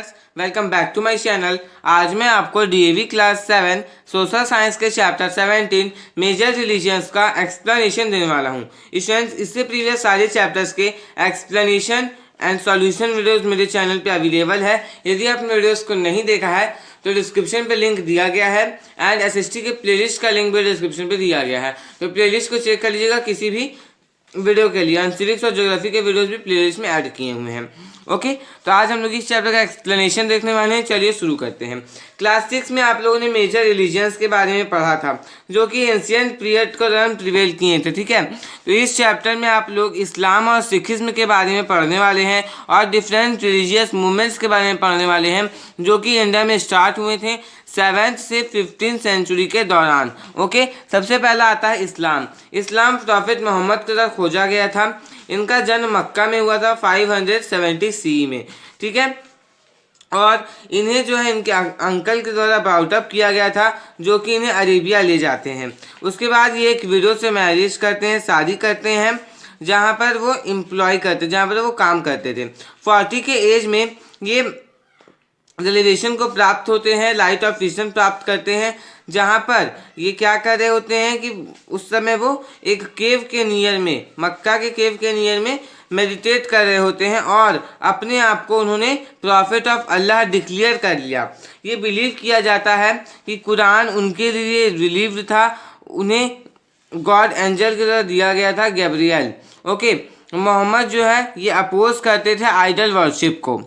Viewers, welcome back to my channel. आज मैं आपको डीएवी क्लास 7 सोशल साइंस के चैप्टर 17 मेजर रिलीजियंस का एक्सप्लेनेशन देने वाला हूँ। स्टूडेंट्स, इससे प्रीवियस सारे चैप्टर्स के एक्सप्लेनेशन एंड सॉल्यूशन वीडियोस मेरे चैनल पे अवेलेबल है। यदि आपने वीडियोस को नहीं देखा है तो डिस्क्रिप्शन पे लिंक दिया गया है एंड एसएसटी के प्लेलिस्ट का लिंक भी डिस्क्रिप्शन पे दिया गया है, तो प्लेलिस्ट को चेक कर लीजिएगा। किसी भी वीडियो के लिए सिविक्स और ज्योग्राफी के वीडियोस भी प्लेलिस्ट में ऐड किए हुए हैं। ओके, तो आज हम लोग इस चैप्टर का एक्सप्लेनेशन देखने वाले हैं। चलिए शुरू करते हैं। क्लास 6 में आप लोगों ने मेजर रिलीजियंस के बारे में पढ़ा था, जो कि एंशियंट पीरियड के दौरान प्रिवेल किए थे। ठीक है, तो इस चैप्टर में आप लोग इस्लाम और सिखिज्म के बारे में पढ़ने वाले हैं और डिफरेंट रिलीजियस मूवमेंट्स के बारे में पढ़ने वाले हैं, जो कि इंडिया में स्टार्ट हुए थे 7th से 15th सेंचुरी के दौरान। ओके, सबसे पहला आता है इस्लाम। इस्लाम प्रॉफिट मोहम्मद के द्वारा खोजा गया था। इनका जन्म मक्का में हुआ था 570 सी में। ठीक है, और इन्हें जो है इनके अंकल के द्वारा ब्राउट अप किया गया था, जो कि इन्हें अरेबिया ले जाते हैं। उसके बाद ये एक विडो से मैरिज करते हैं, शादी करते हैं, जहाँ पर वो एम्प्लॉय करते, जहाँ पर वो काम करते थे। 40 के एज में ये रिलेवेशन को प्राप्त होते हैं, लाइट ऑफ विजन प्राप्त करते हैं, जहाँ पर ये क्या कर रहे होते हैं कि उस समय वो एक केव के नियर में, मक्का के केव के नियर में मेडिटेट कर रहे होते हैं और अपने आप को उन्होंने प्रॉफिट ऑफ अल्लाह डिक्लेयर कर लिया। ये बिलीव किया जाता है कि कुरान उनके लिए रिलीव्ड था, उन्हें गॉड एंजल के द्वारा दिया गया था, गैब्रियल। ओके, मोहम्मद जो है ये अपोज करते थे आइडल वर्शिप को।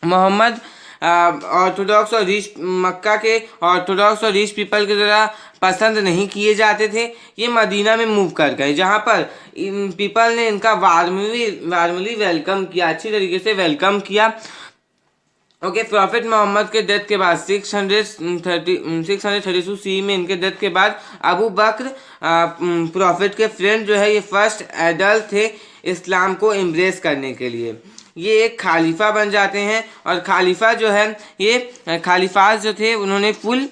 मोहम्मद ऑर्थोडॉक्स और रिच, मक्का के ऑर्थोडॉक्स और रिच पीपल के द्वारा पसंद नहीं किए जाते थे। ये मदीना में मूव कर गए, जहाँ पर इन पीपल ने इनका वार्मली वेलकम किया, अच्छी तरीके से वेलकम किया। ओके, प्रॉफिट मोहम्मद के डेथ के बाद 632 सी में इनके डेथ के बाद अबू बकर प्रॉफिट के फ्रेंड जो है, ये फर्स्ट एडल्ट थे इस्लाम को एम्ब्रेस करने के लिए। ये एक खालीफा बन जाते हैं और खालीफा जो है, ये खालीफाज जो थे उन्होंने फुल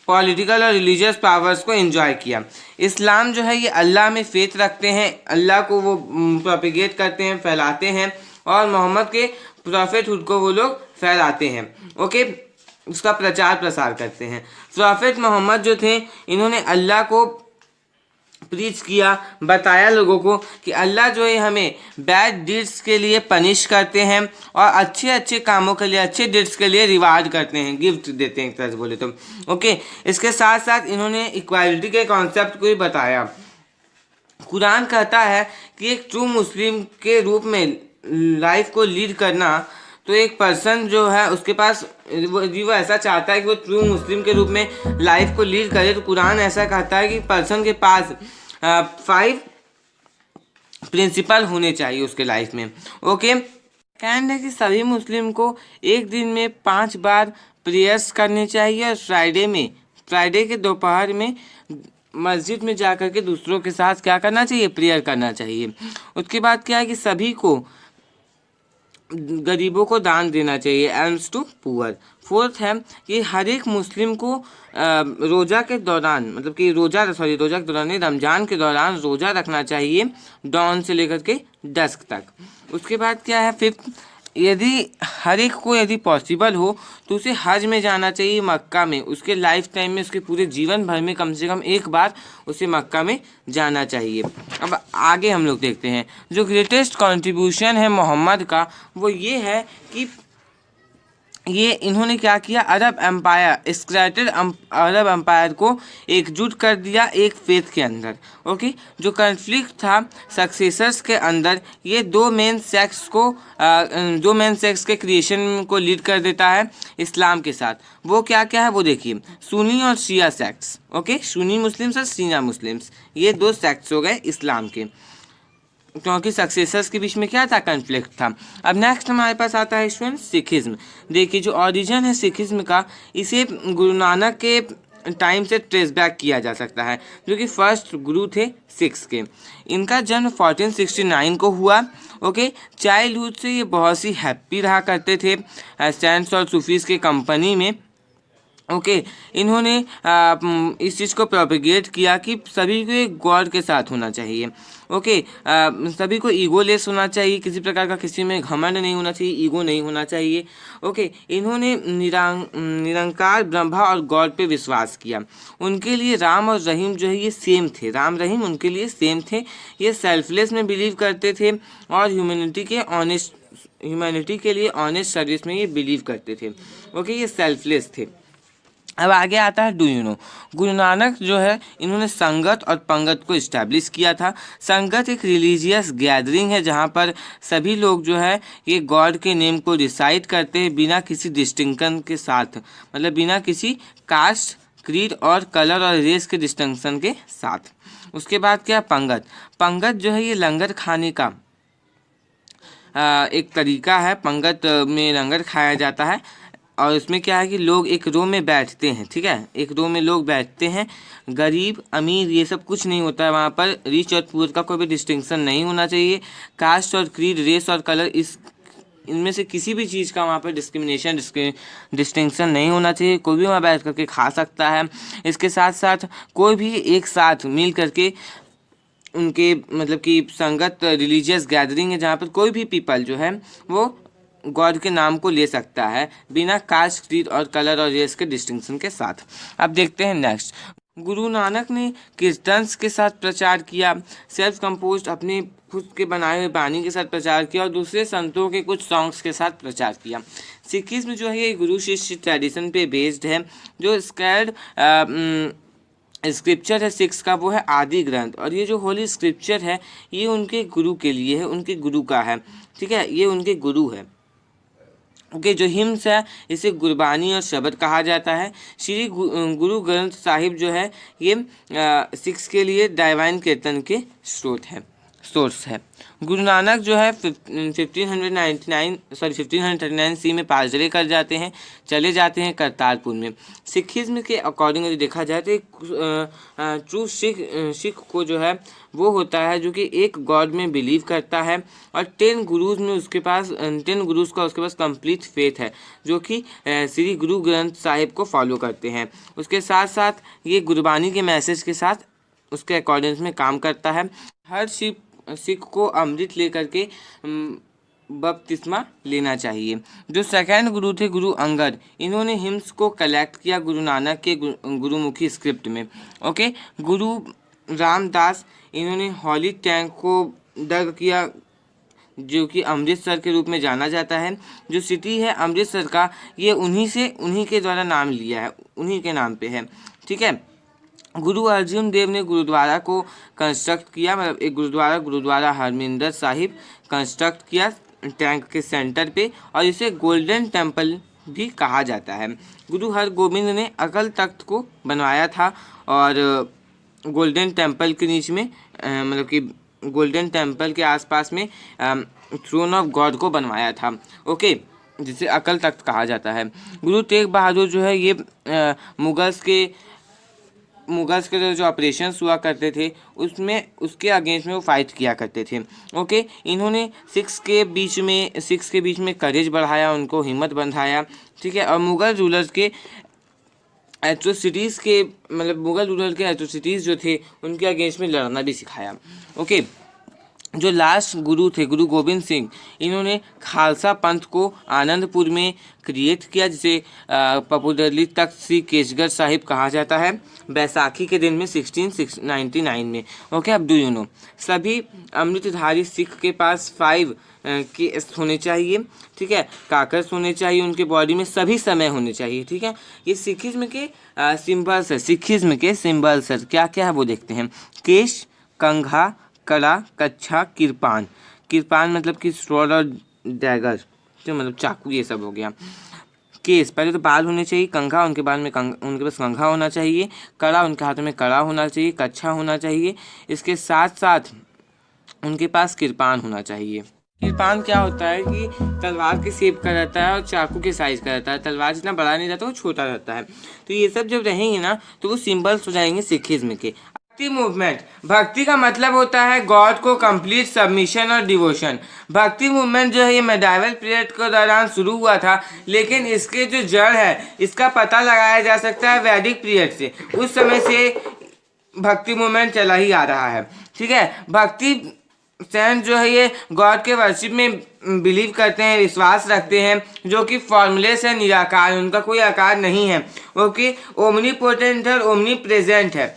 पॉलिटिकल और रिलीजियस पावर्स को एंजॉय किया। इस्लाम जो है ये अल्लाह में फेथ रखते हैं, अल्लाह को वो प्रोपिगेट करते हैं, फैलाते हैं, और मोहम्मद के प्रॉफिटहुड को वो लोग फैलाते हैं। ओके, उसका प्रचार प्रसार करते हैं। प्रॉफिट मोहम्मद जो थे, इन्होंने अल्लाह को प्रीच किया, बताया लोगों को कि अल्लाह जो है हमें बैड डीड्स के लिए पनिश करते हैं और अच्छे अच्छे कामों के लिए, अच्छे डीड्स के लिए रिवार्ड करते हैं, गिफ्ट देते हैं एक तरह से बोले तो। ओके, इसके साथ साथ इन्होंने इक्वालिटी के कॉन्सेप्ट को भी बताया। कुरान कहता है कि एक ट्रू मुस्लिम के रूप में लाइफ को लीड करना, तो एक पर्सन जो है उसके पास वो ऐसा चाहता है कि वो ट्रू मुस्लिम के रूप में लाइफ को लीड करे, तो कुरान ऐसा कहता है कि पर्सन के पास 5 प्रिंसिपल होने चाहिए उसके लाइफ में। ओके, कहना है कि सभी मुस्लिम को एक दिन में 5 बार प्रेयर्स करने चाहिए और फ्राइडे के दोपहर में मस्जिद में जाकर के दूसरों के साथ क्या करना चाहिए, प्रेयर करना चाहिए। उसके बाद क्या है कि सभी को, गरीबों को दान देना चाहिए, एल्म्स टू पुअर। 4th है कि हर एक मुस्लिम को रोज़ा के दौरान, मतलब कि रोज़ा के दौरान नहीं, रमज़ान के दौरान रोज़ा रखना चाहिए, डॉन से लेकर के डस्क तक। उसके बाद क्या है 5th, यदि हर एक को यदि पॉसिबल हो तो उसे हज में जाना चाहिए, मक्का में। उसके लाइफ टाइम में, उसके पूरे जीवन भर में कम से कम एक बार उसे मक्का में जाना चाहिए। अब आगे हम लोग देखते हैं, जो ग्रेटेस्ट कंट्रीब्यूशन है मोहम्मद का, वो ये है कि ये इन्होंने क्या किया, अरब एम्पायर, स्क्रैटेड अरब एम्पायर को एकजुट कर दिया एक फेथ के अंदर। ओके, जो कन्फ्लिक्ट था सक्सेसर्स के अंदर, ये दो मेन सेक्स के क्रिएशन को लीड कर देता है इस्लाम के साथ। वो क्या क्या है वो देखिए, सुन्नी और शिया सेक्ट्स। ओके, सुन्नी मुस्लिम्स और शिया मुस्लिम्स, ये 2 सेक्ट्स हो गए इस्लाम के, क्योंकि सक्सेसर्स के बीच में क्या था, कन्फ्लिक्ट था। अब नेक्स्ट हमारे पास आता है स्टूडेंट सिखिज्म। देखिए, जो ओरिजिन है सिखिज्म का, इसे गुरु नानक के टाइम से ट्रेस बैक किया जा सकता है, जो कि फर्स्ट गुरु थे सिक्स के। इनका जन्म 1469 को हुआ। ओके, चाइल्डहुड से ये बहुत सी हैप्पी रहा करते थे सेंट्स और सूफीज़ के कंपनी में। ओके इन्होंने इस चीज़ को प्रोपेगेट किया कि सभी को एक गॉड के साथ होना चाहिए। ओके सभी को ईगोलेस होना चाहिए, किसी प्रकार का किसी में घमंड नहीं होना चाहिए, ईगो नहीं होना चाहिए। ओके इन्होंने निरंकार ब्रह्मा और गॉड पे विश्वास किया। उनके लिए राम और रहीम जो है ये सेम थे, राम रहीम उनके लिए सेम थे। ये सेल्फलेस में बिलीव करते थे और ह्यूमैनिटी के लिए ऑनेस्ट सर्विस में ये बिलीव करते थे। ओके ये सेल्फलेस थे। अब आगे आता है do you no. Guru Nanak जो है इन्होंने संगत और पंगत को इस्टेब्लिश किया था। संगत एक रिलीजियस गैदरिंग है जहाँ पर सभी लोग जो है ये गॉड के नेम को रिसाइट करते हैं बिना किसी डिस्टिंक्शन के साथ, मतलब बिना किसी कास्ट, क्रीड और कलर और रेस के डिस्टिंक्शन के साथ। उसके बाद क्या पंगत। पंगत जो है ये लंगर खाने का एक तरीका है। पंगत में लंगर खाया जाता है और उसमें क्या है कि लोग एक रो में बैठते हैं, ठीक है, एक रो में लोग बैठते हैं। गरीब अमीर ये सब कुछ नहीं होता है वहाँ पर, रिच और पुअर का कोई भी डिस्टिंक्शन नहीं होना चाहिए। कास्ट और क्रीड, रेस और कलर इनमें से किसी भी चीज़ का वहाँ पर डिस्टिंक्शन नहीं होना चाहिए। कोई भी वहाँ बैठ करके खा सकता है। इसके साथ साथ कोई भी एक साथ मिल करके उनके मतलब कि संगत रिलीजियस गैदरिंग है जहाँ पर कोई भी पीपल जो है वो गॉड के नाम को ले सकता है बिना कास्ट, क्रीड और कलर और रेस के डिस्टिंक्शन के साथ। अब देखते हैं नेक्स्ट। गुरु नानक ने कीर्तन्स के साथ प्रचार किया, सेल्फ कंपोज्ड अपने खुद के बनाए हुए बानी के साथ प्रचार किया और दूसरे संतों के कुछ सॉन्ग्स के साथ प्रचार किया। सिखिज्म जो है ये गुरु शिष्य ट्रेडिशन पे बेस्ड है। जो स्कैर्ड स्क्रिप्चर है सिक्स का वो है आदि ग्रंथ, और ये जो होली स्क्रिप्चर है ये उनके गुरु के लिए है, उनके गुरु का है, ठीक है, ये उनके गुरु है। ओके जो हिम्स है इसे गुरबानी और शब्द कहा जाता है। श्री गुरु ग्रंथ साहिब जो है ये सिक्स के लिए डाइवाइन कीर्तन के सोर्स है। गुरु नानक जो है 1539 सी में पाजरे चले जाते हैं करतारपुर में। सिखिज्म के अकॉर्डिंग यदि देखा जाए तो ट्रू सिख को जो है वो होता है जो कि एक गॉड में बिलीव करता है और 10 गुरुज का उसके पास कंप्लीट फेथ है जो कि श्री गुरु ग्रंथ साहिब को फॉलो करते हैं। उसके साथ साथ ये गुरबानी के मैसेज के साथ उसके अकॉर्डिंग में काम करता है। हर सिख को अमृत लेकर के बपतिस्मा लेना चाहिए। जो सेकंड गुरु थे गुरु अंगद, इन्होंने हिम्स को कलेक्ट किया गुरु नानक के गुरुमुखी स्क्रिप्ट में। ओके गुरु रामदास, इन्होंने हॉली टैंक को दर्ग किया जो कि अमृतसर के रूप में जाना जाता है। जो सिटी है अमृतसर का ये उन्हीं के द्वारा नाम लिया है, उन्हीं के नाम पे है, ठीक है। गुरु अर्जुन देव ने गुरुद्वारा को कंस्ट्रक्ट किया, मतलब एक गुरुद्वारा हरमिंदर साहिब कंस्ट्रक्ट किया टैंक के सेंटर पे और इसे गोल्डन टेम्पल भी कहा जाता है। गुरु हरगोबिंद ने अकल तख्त को बनवाया था और गोल्डन टेम्पल के नीचे में मतलब कि गोल्डन टेम्पल के आसपास में थ्रोन ऑफ गॉड को बनवाया था। ओके जिसे अकल तख्त कहा जाता है। गुरु तेग बहादुर जो है ये मुगल्स के जो ऑपरेशंस हुआ करते थे उसके अगेंस्ट में वो फाइट किया करते थे। ओके इन्होंने सिक्स के बीच में करेज बढ़ाया, उनको हिम्मत बंधाया, ठीक है। और मुगल रूलर के एट्रोसिटीज़ जो थे उनके अगेंस्ट में लड़ना भी सिखाया। ओके जो लास्ट गुरु थे गुरु गोविंद सिंह, इन्होंने खालसा पंथ को आनंदपुर में क्रिएट किया जिसे पॉपुलरली तख्त श्री केसगढ़ साहिब कहा जाता है बैसाखी के दिन में 1699 में। ओके अब डू यू नो, सभी अमृतधारी सिख के पास 5 केस होने चाहिए, ठीक है, काकर्स होने चाहिए उनके बॉडी में, सभी समय होने चाहिए, ठीक है। ये सिखिज्म के सिंबल्स है, क्या क्या है वो देखते हैं। केश, कंघा, कड़ा, कच्छा, किरपान मतलब कि स्वॉर्ड और डैगर जो मतलब चाकू ये सब हो गया। केस पहले तो बाल होने चाहिए, कंघा उनके बाल में उनके पास कंघा होना चाहिए, कड़ा उनके हाथों में कड़ा होना चाहिए, कच्छा होना चाहिए, इसके साथ साथ उनके पास किरपान होना चाहिए। किरपान क्या होता है कि तलवार के शेप का रहता है और चाकू के साइज का रहता है, तलवार जितना बड़ा नहीं रहता वो छोटा रहता है। तो ये सब जब रहेंगे ना तो वो सिंबल्स हो जाएंगे सिखिज्म के। भक्ति मूवमेंट, भक्ति का मतलब होता है गॉड को कंप्लीट सबमिशन और डिवोशन। भक्ति मूवमेंट जो है ये मेडाइवल पीरियड के दौरान शुरू हुआ था, लेकिन इसके जो जड़ है इसका पता लगाया जा सकता है वैदिक पीरियड से। उस समय से भक्ति मूवमेंट चला ही आ रहा है। ठीक है, भक्ति सेंट जो है ये गॉड के वर्शिप में बिलीव करते हैं, विश्वास रखते हैं, जो कि फॉर्मलेस है, निराकार, उनका कोई आकार नहीं है, वो कि ओमनीपोटेंट है, ओमनी प्रेजेंट है।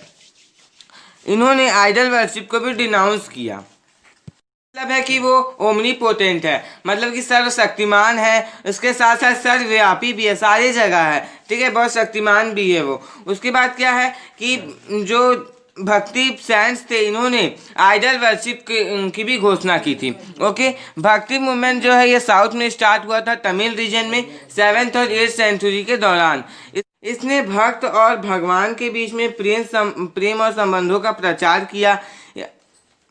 इन्होंने आइडल वर्शिप को भी डिनाउंस किया। मतलब है कि वो ओमनीपोटेंट है, मतलब कि सर्वशक्तिमान है, उसके साथ साथ सर्वव्यापी भी है, सारी जगह है। ठीक है, बहुत शक्तिमान भी है वो। उसके बाद क्या है कि जो भक्ति सेंट्स थे इन्होंने आइडल वर्शिप की भी घोषणा की थी। ओके, भक्ति मूवमेंट जो है ये साउथ में स्टार्ट हुआ था, तमिल रीजन में 7th और 8th सेंचुरी के दौरान। इसने भक्त और भगवान के बीच में प्रेम और संबंधों का प्रचार किया,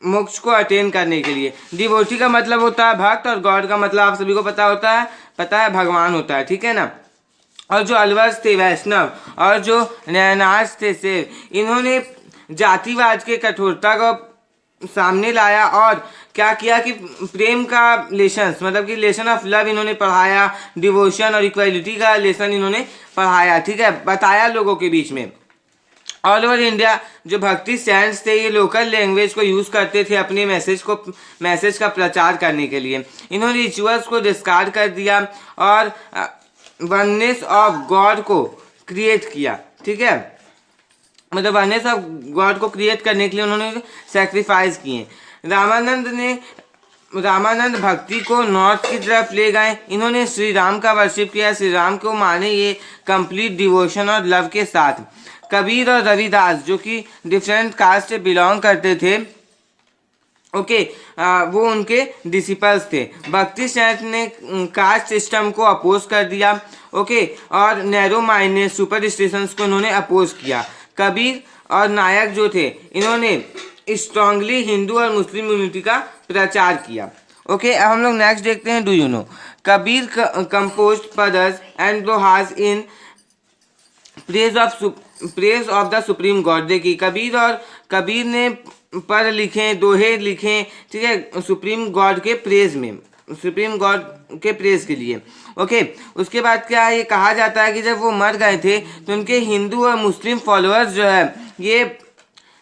मोक्ष को अटेन करने के लिए। डिवोटी का मतलब होता है भक्त, और गॉड का मतलब आप सभी को पता है भगवान होता है। ठीक है ना। और जो अलवर्स थे वैष्णव, और जो नयनार्स थे शेर, इन्होंने जातिवाद के कठोरता को सामने लाया और क्या किया कि प्रेम का लेसन्स, मतलब कि लेसन ऑफ लव इन्होंने पढ़ाया, डिवोशन और इक्वालिटी का लेसन इन्होंने पढ़ाया। ठीक है, बताया लोगों के बीच में। ऑल ओवर इंडिया जो भक्ति सेंट्स थे ये लोकल लैंग्वेज को यूज़ करते थे अपने मैसेज का प्रचार करने के लिए। इन्होंने रिचुअल्स को डिस्कार्ड कर दिया और वननेस ऑफ गॉड को क्रिएट किया। ठीक है, मतलब वननेस ऑफ गॉड को क्रिएट करने के लिए उन्होंने सेक्रीफाइस किए। रामानंद भक्ति को नॉर्थ की तरफ ले गए। इन्होंने श्री राम का वर्शिप किया, श्री राम को माने ये कंप्लीट डिवोशन और लव के साथ। कबीर और रविदास जो कि डिफरेंट कास्ट से बिलोंग करते थे, ओके, वो उनके डिसिपल्स थे। भक्ति सेंट ने कास्ट सिस्टम को अपोज कर दिया। ओके, और नैरो माइंडेड सुपरस्टिशंस को इन्होंने अपोज किया। कबीर और नायक जो थे इन्होंने स्ट्रांगली हिंदू और मुस्लिम यूनिटी का प्रचार किया। ओके, अब हम लोग नेक्स्ट देखते हैं। Do you know Kabir composed padas and dohas in praise of the supreme god. देखिए, कबीर ने पद लिखे, दोहे लिखे, ठीक है, सुप्रीम गॉड के प्रेज में, सुप्रीम गॉड के प्रेज के लिए। ओके, उसके बाद क्या है, ये कहा जाता है कि जब वो मर गए थे तो उनके हिंदू और मुस्लिम फॉलोअर्स जो है ये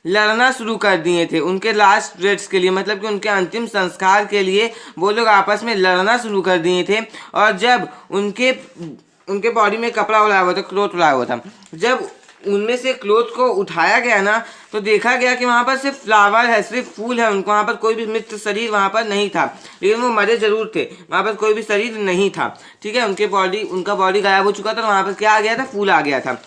लड़ना शुरू कर दिए थे उनके लास्ट ब्रेथ्स के लिए, मतलब कि उनके अंतिम संस्कार के लिए वो लोग आपस में लड़ना शुरू कर दिए थे। और जब उनके बॉडी में कपड़ा उड़ाया हुआ था, क्लोथ उड़ाया हुआ था, जब उनमें से क्लोथ को उठाया गया ना तो देखा गया कि वहाँ पर सिर्फ फ्लावर है, सिर्फ फूल है, उनको वहाँ पर कोई भी मृत शरीर वहाँ पर नहीं था, लेकिन वो मरे जरूर थे, वहाँ पर कोई भी शरीर नहीं था। ठीक है, उनका बॉडी गायब हो चुका था, वहाँ पर क्या आ गया था, फूल आ गया था।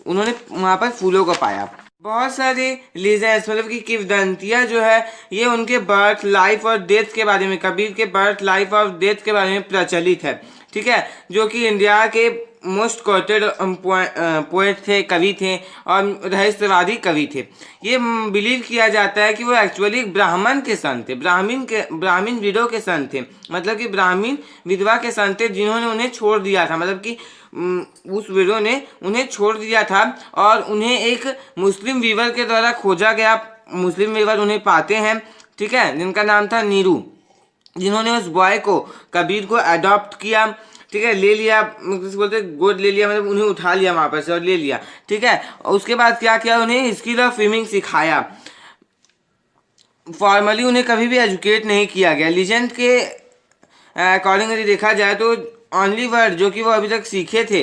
उन्होंने वहाँ पर फूलों को पाया। बहुत सारे लीजेंड्स, मतलब कि किंवदंतियाँ जो है ये उनके बर्थ, लाइफ और डेथ के बारे में, कबीर के बर्थ, लाइफ और डेथ के बारे में प्रचलित है। ठीक है, जो कि इंडिया के मोस्ट कोटेड पोएट थे, कवि थे और रहस्यवादी कवि थे। ये बिलीव किया जाता है कि वो एक्चुअली ब्राह्मण के सन थे, ब्राह्मीण विडो के सन थे, मतलब कि ब्राह्मीण विधवा के सन थे जिन्होंने उन्हें छोड़ दिया था, मतलब कि उस विडो ने उन्हें छोड़ दिया था और उन्हें एक मुस्लिम वीवर के द्वारा खोजा गया। मुस्लिम वीवर उन्हें पाते हैं, ठीक है, जिनका नाम था नीरू, जिन्होंने उस बॉय को, कबीर को अडॉप्ट किया। ठीक है, ले लिया, बोलते गोद ले लिया, मतलब उन्हें उठा लिया वहाँ पर से और ले लिया। ठीक है, उसके बाद क्या किया, उन्हें स्किल ऑफ स्विमिंग सिखाया। फॉर्मली उन्हें कभी भी एजुकेट नहीं किया गया। लीजेंड के अकॉर्डिंग यदि देखा जाए तो ओनली वर्ड जो कि वो अभी तक सीखे थे,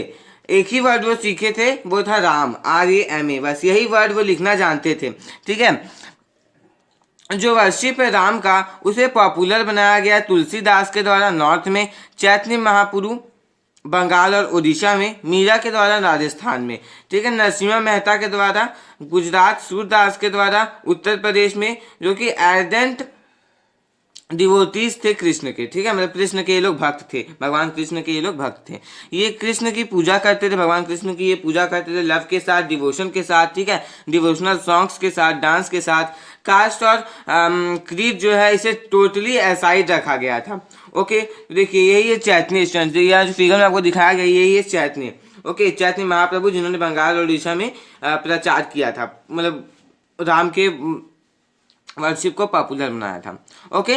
एक ही वर्ड वो सीखे थे, वो था राम, RAMA, बस यही वर्ड वो लिखना जानते थे। ठीक है, जो वर्शिप है राम का उसे पॉपुलर बनाया गया तुलसीदास के द्वारा नॉर्थ में, चैतन्य महाप्रभु बंगाल और उड़ीसा में, मीरा के द्वारा राजस्थान में। ठीक है, नरसिम्हा मेहता के द्वारा गुजरात, सूरदास के द्वारा उत्तर प्रदेश में, जो कि एर्डेंट डिवोटीज थे कृष्ण के। ठीक है, मतलब कृष्ण के ये लोग भक्त थे, भगवान कृष्ण के ये लोग भक्त थे। ये कृष्ण की पूजा करते थे, भगवान कृष्ण की ये पूजा करते थे लव के साथ, डिवोशन के साथ। ठीक है, डिवोशनल सॉन्ग्स के साथ, डांस के साथ। कास्ट और क्रीड जो है इसे टोटली असाइड रखा गया था। ओके, देखिए यही है चैतन्य स्टंट, यहाँ जो फिगर में आपको दिखाया गया यही है चैतन्य। ओके, चैतन्य महाप्रभु जिन्होंने बंगाल और उड़ीसा में प्रचार किया था, मतलब राम के वर्शिप को पॉपुलर बनाया था। ओके,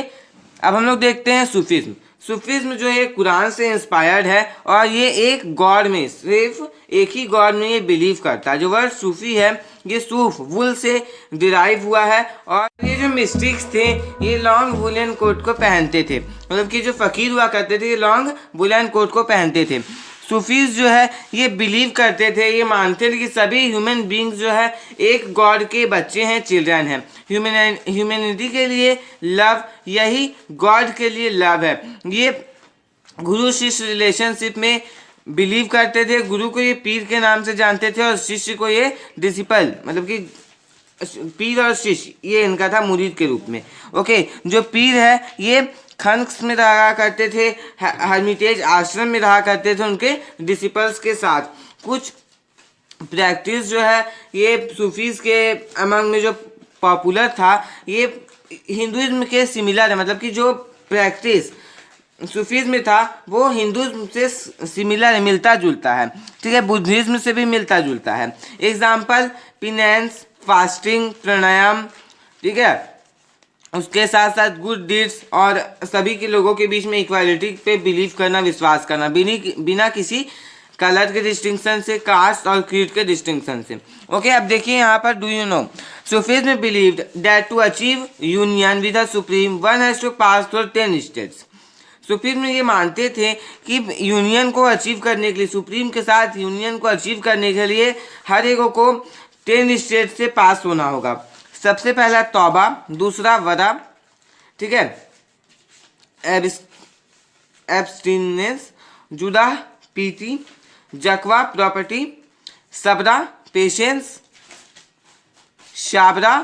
अब हम लोग देखते हैं सूफीज्म। सूफीज्म जो है कुरान से इंस्पायर्ड है और ये एक गॉड में, सिर्फ एक ही गॉड में ये बिलीव करता है। जो वर्ड सूफी है ये सूफ वुल से डिराइव हुआ है और ये जो मिस्टिक्स थे ये लॉन्ग वुलन कोट को पहनते थे, मतलब कि जो फकीर हुआ करते थे ये लॉन्ग वुलन कोट को पहनते थे। सूफीज जो है ये बिलीव करते थे, ये मानते थे कि सभी ह्यूमन बींग्स जो है एक गॉड के बच्चे हैं, चिल्ड्रन हैं। ह्यूमैनिटी के लिए लव यही गॉड के लिए लव है। ये गुरु शिष्य रिलेशनशिप में बिलीव करते थे। गुरु को ये पीर के नाम से जानते थे और शिष्य को ये डिसिपल, मतलब कि पीर और शिष्य ये इनका था मुरीद के रूप में। ओके, जो पीर है ये खंड्स में रहा करते थे, हर्मिटेज आश्रम में रहा करते थे उनके डिसिपल्स के साथ। कुछ प्रैक्टिस जो है ये सूफीज के अमंग में जो पॉपुलर था ये हिंदुइज्म के सिमिलर है, मतलब कि जो प्रैक्टिस सूफीज्म में था वो हिंदुइज्म से सिमिलर है, मिलता जुलता है। ठीक है, बुद्धिज्म से भी मिलता जुलता है। एग्जाम्पल पिनेंस, फास्टिंग, प्राणायाम। ठीक है, उसके साथ साथ गुड डीड्स और सभी के लोगों के बीच में इक्वालिटी पे बिलीव करना, विश्वास करना, बिना किसी कलर के डिस्टिंक्शन से, कास्ट और क्रीड के डिस्टिंक्शन से। ओके, अब देखिए यहाँ पर do you know Sufism believed that to achieve union with the supreme one has to pass through 10 states. Sufism ये मानते थे कि यूनियन को अचीव करने के लिए, सुप्रीम के साथ यूनियन को अचीव करने के लिए हर एक को 10 स्टेट से पास होना होगा। सबसे पहला तौबा, दूसरा वरा, ठीक है, एब्सटिनेंस, जुदा पीती, जकवा प्रॉपर्टी, सबरा पेशेंस, शाबरा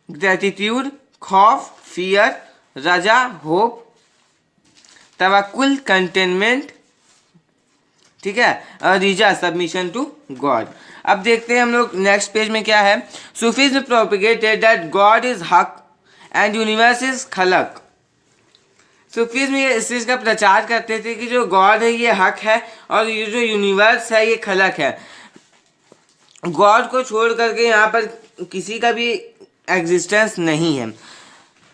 ग्रेटिट्यूड, खौफ फियर, रजा होप, तवक्कुल कंटेनमेंट, ठीक है, और रिजा सबमिशन टू गॉड। अब देखते हैं हम लोग नेक्स्ट पेज में क्या है। Sufism propagated that God is हक एंड यूनिवर्स इज खलक। सूफीज्म ये इस चीज़ का प्रचार करते थे कि जो गॉड है ये हक है और ये जो यूनिवर्स है ये खलक है। गॉड को छोड़ करके यहाँ पर किसी का भी एग्जिस्टेंस नहीं है।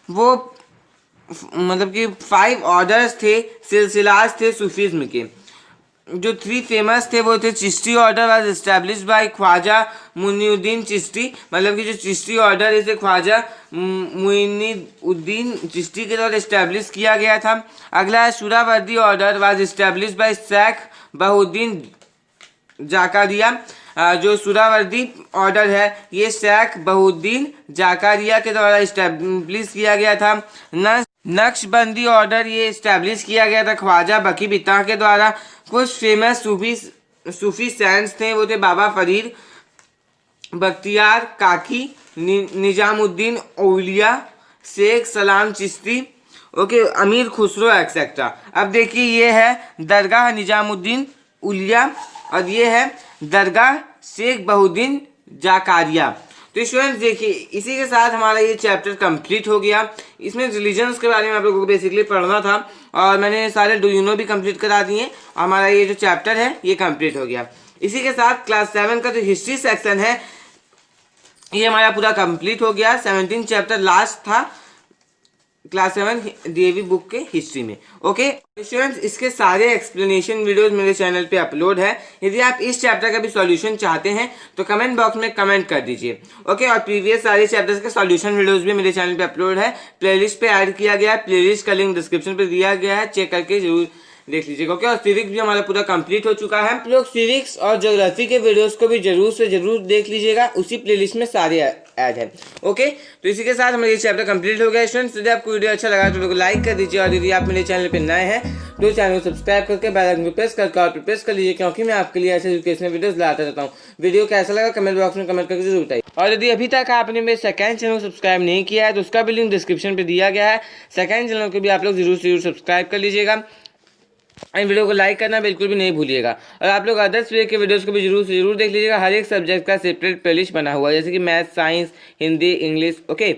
वो मतलब कि 5 ऑर्डर्स थे, सिलसिलास थे सूफीज्म के। जो 3 फेमस थे वो थे Chishti order was establish by Khwaja Muinuddin Chishti, मतलब कि जो चिश्ती ऑर्डर इसे ख्वाजा मुइनुद्दीन चिश्ती के द्वारा एस्टेब्लिश किया गया था। अगला Suhrawardi order was establish by Sheikh Bahauddin Zakariya. जो सुहरावर्दी ऑर्डर है ये शेख बहाउद्दीन जाकारिया के द्वारा एस्टेब्लिश किया गया था। नक्शबंदी ऑर्डर ये इस्टेब्लिश किया गया था ख्वाजा बकी बिता के द्वारा। कुछ फेमस सूफी सेंट्स थे, वो थे बाबा फरीद, बख्तियार काकी, निजामुद्दीन औलिया, शेख सलाम चिश्ती, ओके, अमीर खुसरो एक्सेट्रा। अब देखिए ये है दरगाह निजामुद्दीन औलिया और ये है दरगाह शेख बहाउद्दीन जाकारिया। तो स्टूडेंट्स देखिए इसी के साथ हमारा ये चैप्टर कंप्लीट हो गया। इसमें रिलीजन्स के बारे में आप लोगों को बेसिकली पढ़ना था और मैंने सारे डू यू नो भी कंप्लीट करा दिए। हमारा ये जो चैप्टर है ये कंप्लीट हो गया। इसी के साथ क्लास 7 का जो हिस्ट्री सेक्शन है ये हमारा पूरा कंप्लीट हो गया। 17 चैप्टर लास्ट था क्लास 7 डीएवी बुक के हिस्ट्री में। ओके स्टूडेंट्स, इसके सारे एक्सप्लेनेशन वीडियोस मेरे चैनल पे अपलोड है। यदि आप इस चैप्टर का भी सॉल्यूशन चाहते हैं तो कमेंट बॉक्स में कमेंट कर दीजिए। ओके, और प्रीवियस सारे चैप्टर्स के सॉल्यूशन वीडियोस भी मेरे चैनल पे अपलोड है, प्लेलिस्ट पे ऐड किया गया है। प्लेलिस्ट का लिंक डिस्क्रिप्शन पे दिया गया है, चेक करके जरूर देख लीजिएगा। ओके, और सिविक्स भी हमारा पूरा कंप्लीट हो चुका है। आप लोग सिविक्स और ज्योग्राफी के वीडियोस को भी जरूर से जरूर देख लीजिएगा, उसी प्लेलिस्ट में सारे ऐड है। ओके, तो इसी के साथ हमारा ये चैप्टर कंप्लीट हो गया। स्टूडेंट्स, यदि आपको वीडियो अच्छा लगा तो वीडियो को लाइक कर दीजिए और यदि आप मेरे चैनल पर नए हैं तो चैनल को सब्सक्राइब करके बेल आइकन को प्रेस करके और प्रेस कर लीजिए, क्योंकि मैं आपके लिए ऐसे एजुकेशनल वीडियोस लाता रहता हूँ। वीडियो कैसा लगा कमेंट बॉक्स में कमेंट करके जरूर बताइए। और यदि अभी तक आपने मेरे सेकंड चैनल को सब्सक्राइब नहीं किया है तो उसका भी लिंक डिस्क्रिप्शन पे दिया गया है। सेकंड चैनल को भी आप लोग जरूर से जरूर सब्सक्राइब कर लीजिएगा। वीडियो को लाइक करना बिल्कुल भी नहीं भूलिएगा। और आप लोग अदर्स वे के वीडियोस को भी जरूर से जरूर देख लीजिएगा। हर एक सब्जेक्ट का सेपरेट प्लेलिस्ट बना हुआ है, जैसे कि math, science, Hindi, English. Okay.